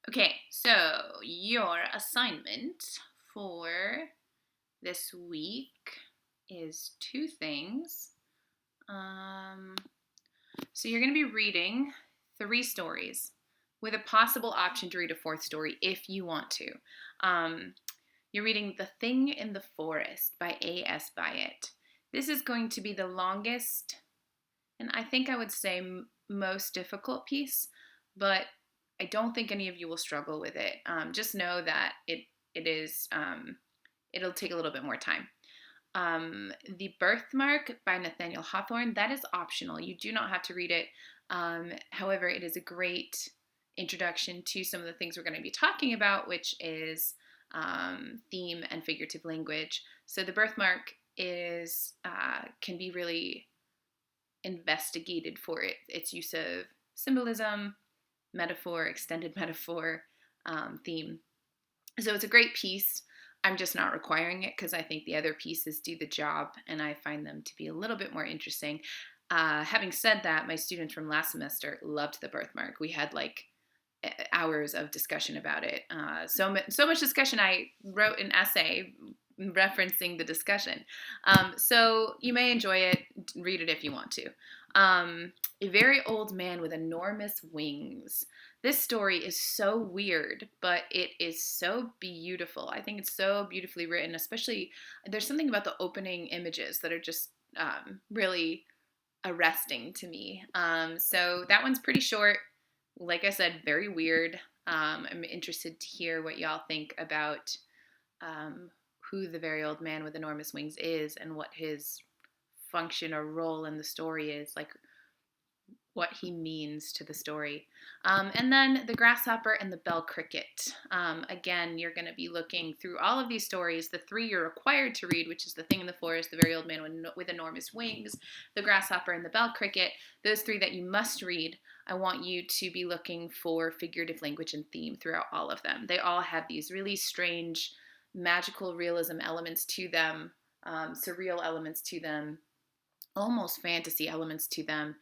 Okay, so your assignment for this week is two things. Um, so you're going to be reading three stories with a possible option to read a fourth story if you want to. Um, you're reading The Thing in the Forest by A.S. Byatt. This is going to be the longest and I think I would say most difficult piece, but I don't think any of you will struggle with it. Just know that it is it'll take a little bit more time. The Birthmark by Nathaniel Hawthorne, that is optional. You do not have to read it. However, it is a great introduction to some of the things we're going to be talking about, which is theme and figurative language. So the Birthmark is can be really investigated for its use of symbolism, metaphor, extended metaphor, theme. So it's a great piece. I'm just not requiring it because I think the other pieces do the job and I find them to be a little bit more interesting. Having said that, my students from last semester loved the Birthmark. We had like hours of discussion about it. So much discussion, I wrote an essay referencing the discussion. So you may enjoy it. Read it if you want to. A very old man with enormous wings. This story is so weird, but it is so beautiful. I think it's so beautifully written, especially there's something about the opening images that are just really arresting to me. So that one's pretty short. Like I said, very weird. I'm interested to hear what y'all think about um, who the very old man with enormous wings is and what his function or role in the story is. Like, what he means to the story. And then The Grasshopper and the Bell Cricket. Again, you're going to be looking through all of these stories. The three you're required to read, which is The Thing in the Forest, The Very Old Man with Enormous Wings, The Grasshopper, and the Bell Cricket. Those three that you must read. I want you to be looking for figurative language and theme throughout all of them. They all have these really strange, magical realism elements to them, surreal elements to them, almost fantasy elements to them,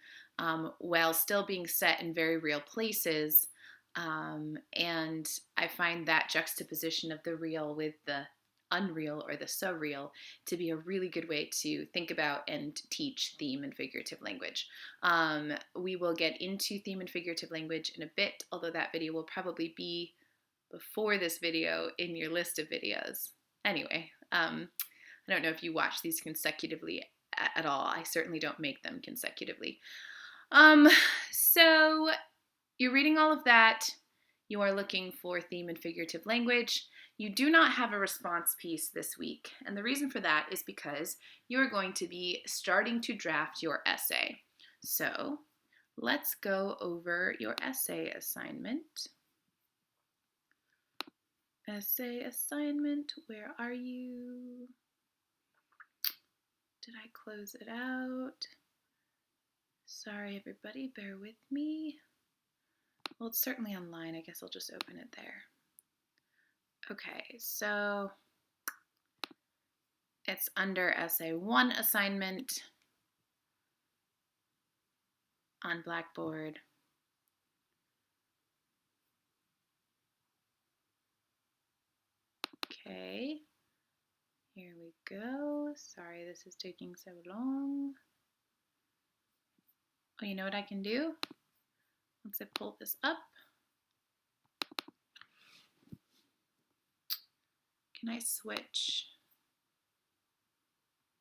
while still being set in very real places. And I find that juxtaposition of the real with the unreal or the surreal to be a really good way to think about and teach theme and figurative language. We will get into theme and figurative language in a bit, although that video will probably be before this video in your list of videos. Anyway, I don't know if you watch these consecutively at all. I certainly don't make them consecutively. Um, so you're reading all of that. You are looking for theme and figurative language. You do not have a response piece this week. And the reason for that is because you are going to be starting to draft your essay. So let's go over your essay assignment. Essay assignment, where are you? Did I close it out? Sorry, everybody, bear with me. Well, it's certainly online. I guess I'll just open it there. Okay, so it's under Essay 1 assignment on Blackboard. Okay, here we go. Sorry this is taking so long. Oh, you know what I can do? Once I pull this up, can I switch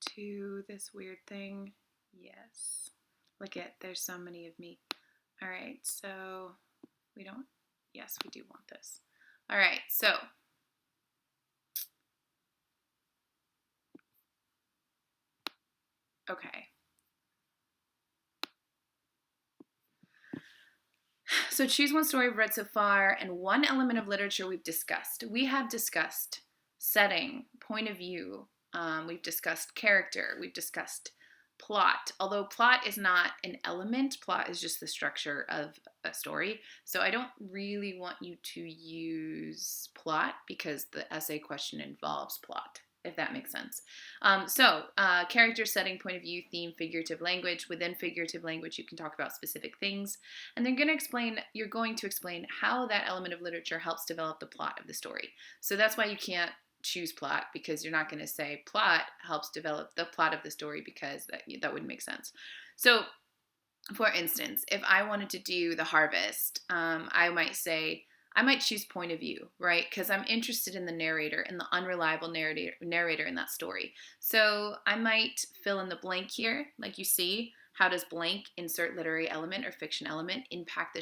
to this weird thing? Yes. Look at, there's so many of me. All right, so we don't, yes, we do want this. All right, so okay. So choose one story we've read so far and one element of literature we've discussed. We have discussed setting, point of view. We've discussed character. We've discussed plot. Although plot is not an element, plot is just the structure of a story. So I don't really want you to use plot because the essay question involves plot. if that makes sense. Character setting, point of view, theme, figurative language. Within figurative language, you can talk about specific things. And you're going to explain how that element of literature helps develop the plot of the story. So that's why you can't choose plot, because you're not going to say plot helps develop the plot of the story, because that wouldn't make sense. So, for instance, if I wanted to do The Harvest, I might choose point of view, right? Because I'm interested in the narrator and the unreliable narrator in that story. So I might fill in the blank here, like you see. How does blank insert literary element or fiction element impact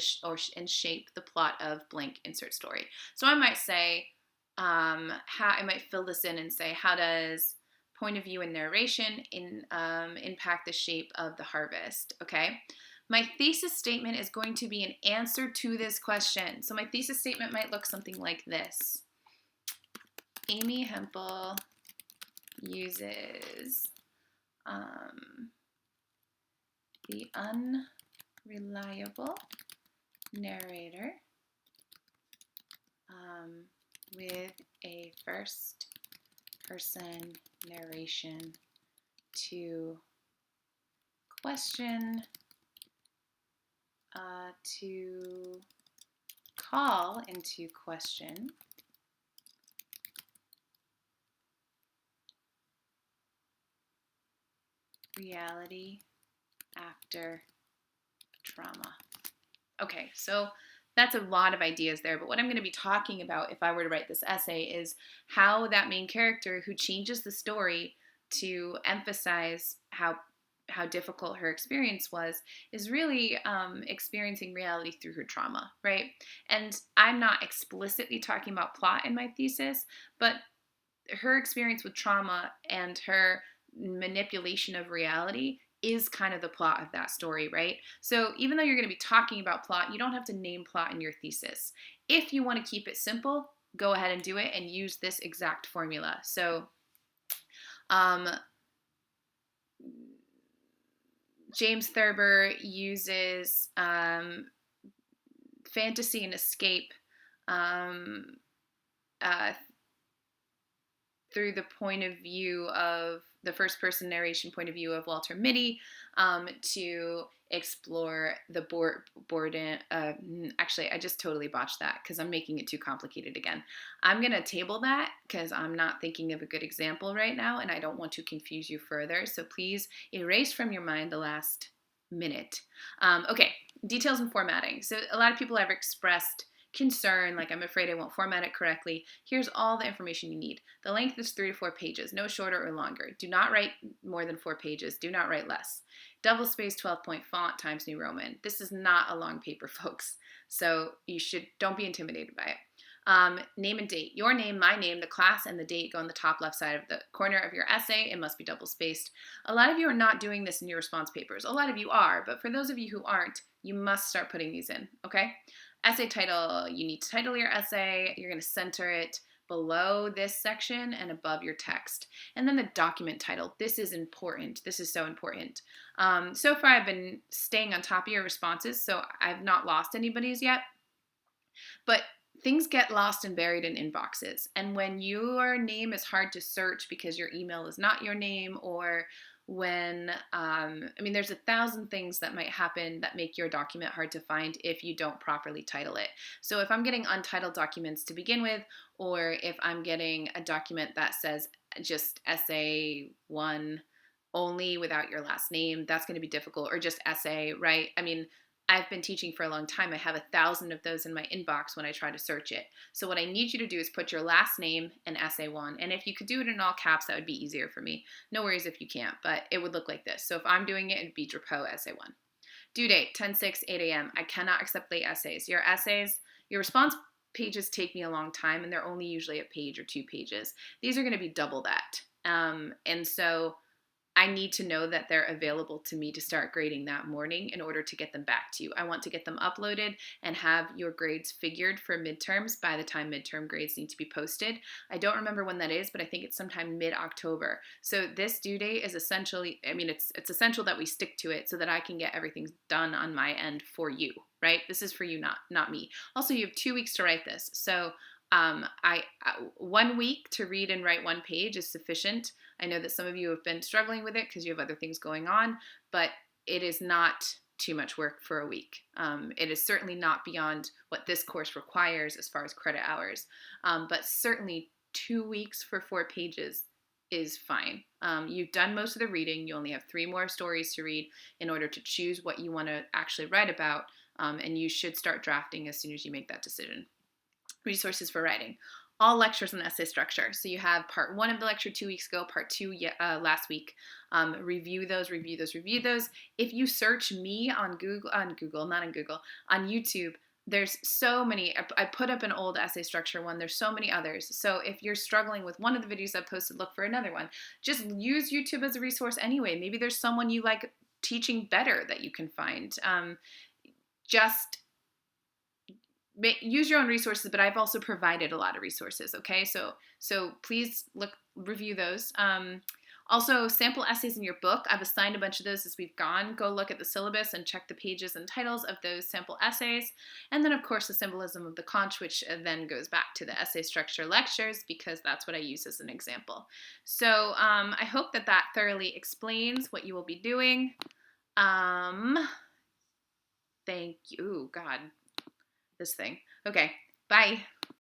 and shape the plot of blank insert story? So I might say, I might fill this in and say, how does point of view and narration impact the shape of the harvest? Okay. My thesis statement is going to be an answer to this question. So my thesis statement might look something like this. Amy Hempel uses the unreliable narrator with a first-person narration to call into question reality after trauma. Okay, so that's a lot of ideas there, but what I'm going to be talking about if I were to write this essay is how that main character who changes the story to emphasize how difficult her experience was is really experiencing reality through her trauma, right? And I'm not explicitly talking about plot in my thesis, but her experience with trauma and her manipulation of reality is kind of the plot of that story, right? So even though you're going to be talking about plot, you don't have to name plot in your thesis. If you want to keep it simple, go ahead and do it and use this exact formula. So James Thurber uses fantasy and escape through the point of view of the first person narration point of view of Walter Mitty to explore the actually, I just totally botched that because I'm making it too complicated again. I'm going to table that because I'm not thinking of a good example right now and I don't want to confuse you further. So please erase from your mind the last minute. Okay, details and formatting. So a lot of people have expressed concern, like I'm afraid I won't format it correctly. Here's all the information you need. The length is 3 to 4 pages, no shorter or longer. Do not write more than 4 pages. Do not write less. Double space 12-point font, Times New Roman. This is not a long paper, folks. So don't be intimidated by it. Name and date. Your name, my name, the class, and the date go on the top left side of the corner of your essay. It must be double spaced. A lot of you are not doing this in your response papers. A lot of you are, but for those of you who aren't, you must start putting these in, okay? Essay title, you need to title your essay. You're going to center it below this section and above your text. And then the document title. This is important. This is so important. So far, I've been staying on top of your responses, so I've not lost anybody's yet. But things get lost and buried in inboxes. And when your name is hard to search because your email is not your name, or when, there's 1,000 things that might happen that make your document hard to find if you don't properly title it. So if I'm getting untitled documents to begin with, or if I'm getting a document that says just essay 1 only without your last name, that's going to be difficult, or just essay, right? I've been teaching for a long time. I have 1,000 of those in my inbox when I try to search it. So what I need you to do is put your last name and essay 1. And if you could do it in all caps, that would be easier for me. No worries if you can't, but it would look like this. So if I'm doing it, it'd be Drapeau essay 1. Due date, 10/6, 8 a.m. I cannot accept late essays. Your response pages take me a long time, and they're only usually a page or 2 pages. These are going to be double that. And so I need to know that they're available to me to start grading that morning in order to get them back to you. I want to get them uploaded and have your grades figured for midterms by the time midterm grades need to be posted. I don't remember when that is, but I think it's sometime mid-October. So this due date is essentially, it's essential that we stick to it so that I can get everything done on my end for you, right? This is for you, not me. Also, you have 2 weeks to write this. So 1 week to read and write 1 page is sufficient. I know that some of you have been struggling with it because you have other things going on, but it is not too much work for a week. It is certainly not beyond what this course requires as far as credit hours, but certainly 2 weeks for 4 pages is fine. You've done most of the reading. You only have 3 more stories to read in order to choose what you want to actually write about, and you should start drafting as soon as you make that decision. Resources for writing. All lectures on essay structure. So you have part 1 of the lecture 2 weeks ago, part 2 last week. Review those. If you search me on YouTube, there's so many. I put up an old essay structure one. There's so many others. So if you're struggling with one of the videos I posted, look for another one. Just use YouTube as a resource anyway. Maybe there's someone you like teaching better that you can find. Just use your own resources, but I've also provided a lot of resources. Okay, so please review those. Also, sample essays in your book. I've assigned a bunch of those as we've gone. Go look at the syllabus and check the pages and titles of those sample essays. And then, of course, the symbolism of the conch, which then goes back to the essay structure lectures because that's what I use as an example. So I hope that thoroughly explains what you will be doing. Thank you. Ooh, God. This thing. Okay, bye.